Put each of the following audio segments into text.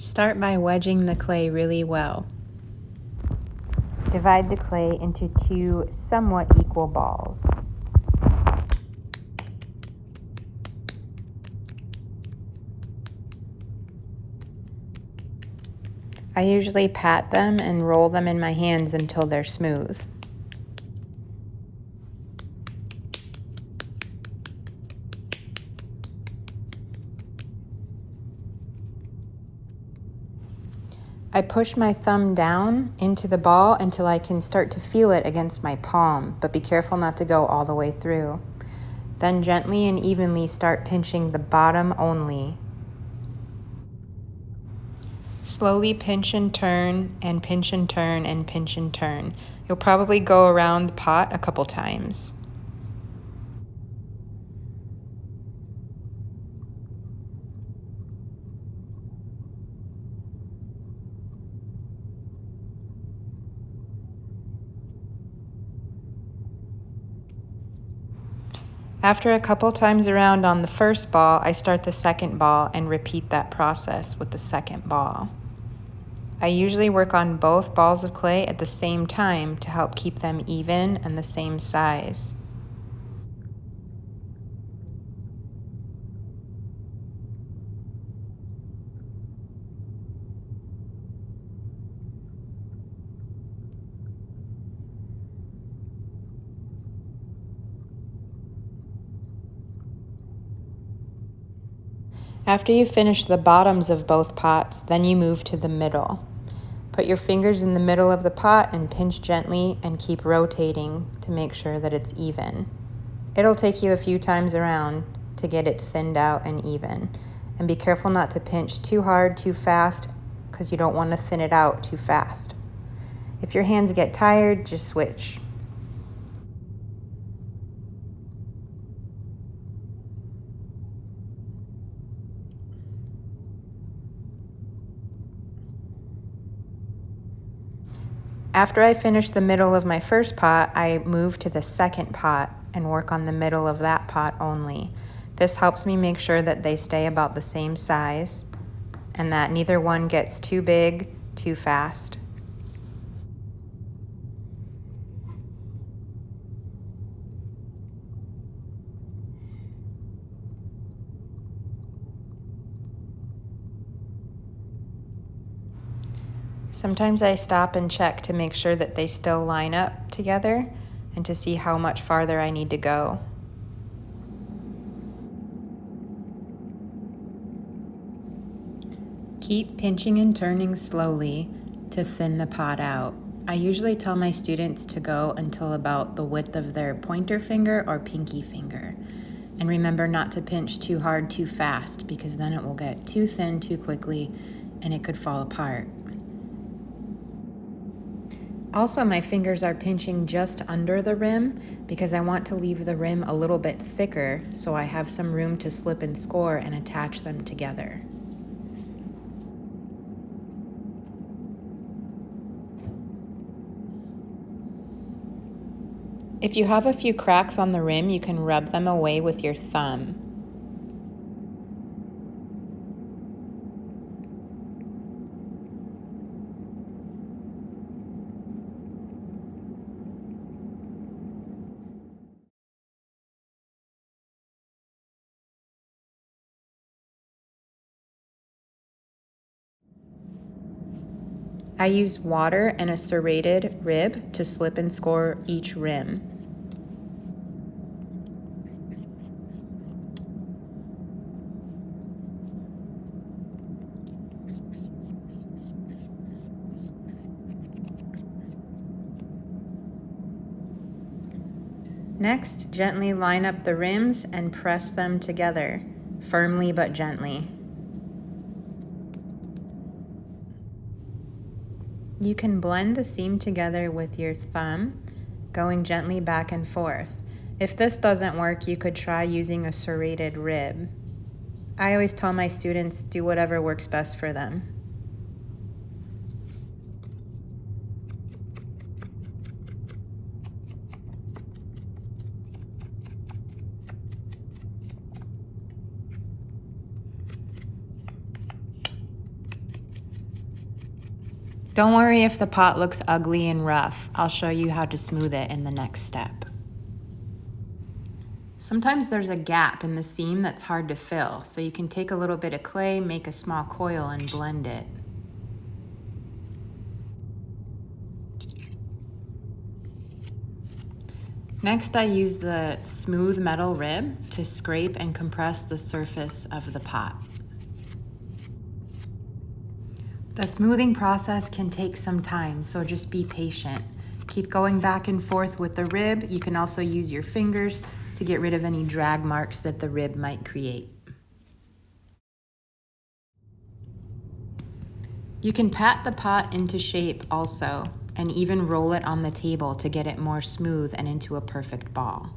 Start by wedging the clay really well. Divide the clay into 2 somewhat equal balls. I usually pat them and roll them in my hands until they're smooth. I push my thumb down into the ball until I can start to feel it against my palm, but be careful not to go all the way through. Then gently and evenly start pinching the bottom only. Slowly pinch and turn and pinch and turn and pinch and turn. You'll probably go around the pot a couple times. After a couple times around on the first ball, I start the second ball and repeat that process with the second ball. I usually work on both balls of clay at the same time to help keep them even and the same size. After you finish the bottoms of both pots, then you move to the middle. Put your fingers in the middle of the pot and pinch gently and keep rotating to make sure that it's even. It'll take you a few times around to get it thinned out and even. And be careful not to pinch too hard, too fast, because you don't want to thin it out too fast. If your hands get tired, just switch. After I finish the middle of my first pot, I move to the second pot and work on the middle of that pot only. This helps me make sure that they stay about the same size and that neither one gets too big, too fast. Sometimes I stop and check to make sure that they still line up together and to see how much farther I need to go. Keep pinching and turning slowly to thin the pot out. I usually tell my students to go until about the width of their pointer finger or pinky finger. And remember not to pinch too hard too fast, because then it will get too thin too quickly and it could fall apart. Also, my fingers are pinching just under the rim because I want to leave the rim a little bit thicker so I have some room to slip and score and attach them together. If you have a few cracks on the rim, you can rub them away with your thumb. I use water and a serrated rib to slip and score each rim. Next, gently line up the rims and press them together, firmly but gently. You can blend the seam together with your thumb, going gently back and forth. If this doesn't work, you could try using a serrated rib. I always tell my students, do whatever works best for them. Don't worry if the pot looks ugly and rough. I'll show you how to smooth it in the next step. Sometimes there's a gap in the seam that's hard to fill, so you can take a little bit of clay, make a small coil, and blend it. Next, I use the smooth metal rib to scrape and compress the surface of the pot. The smoothing process can take some time, so just be patient. Keep going back and forth with the rib. You can also use your fingers to get rid of any drag marks that the rib might create. You can pat the pot into shape also, and even roll it on the table to get it more smooth and into a perfect ball.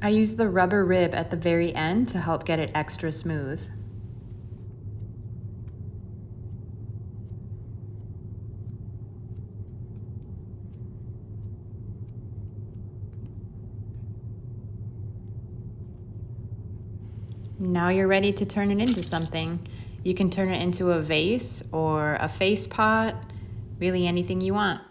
I use the rubber rib at the very end to help get it extra smooth. Now you're ready to turn it into something. You can turn it into a vase or a face pot, really anything you want.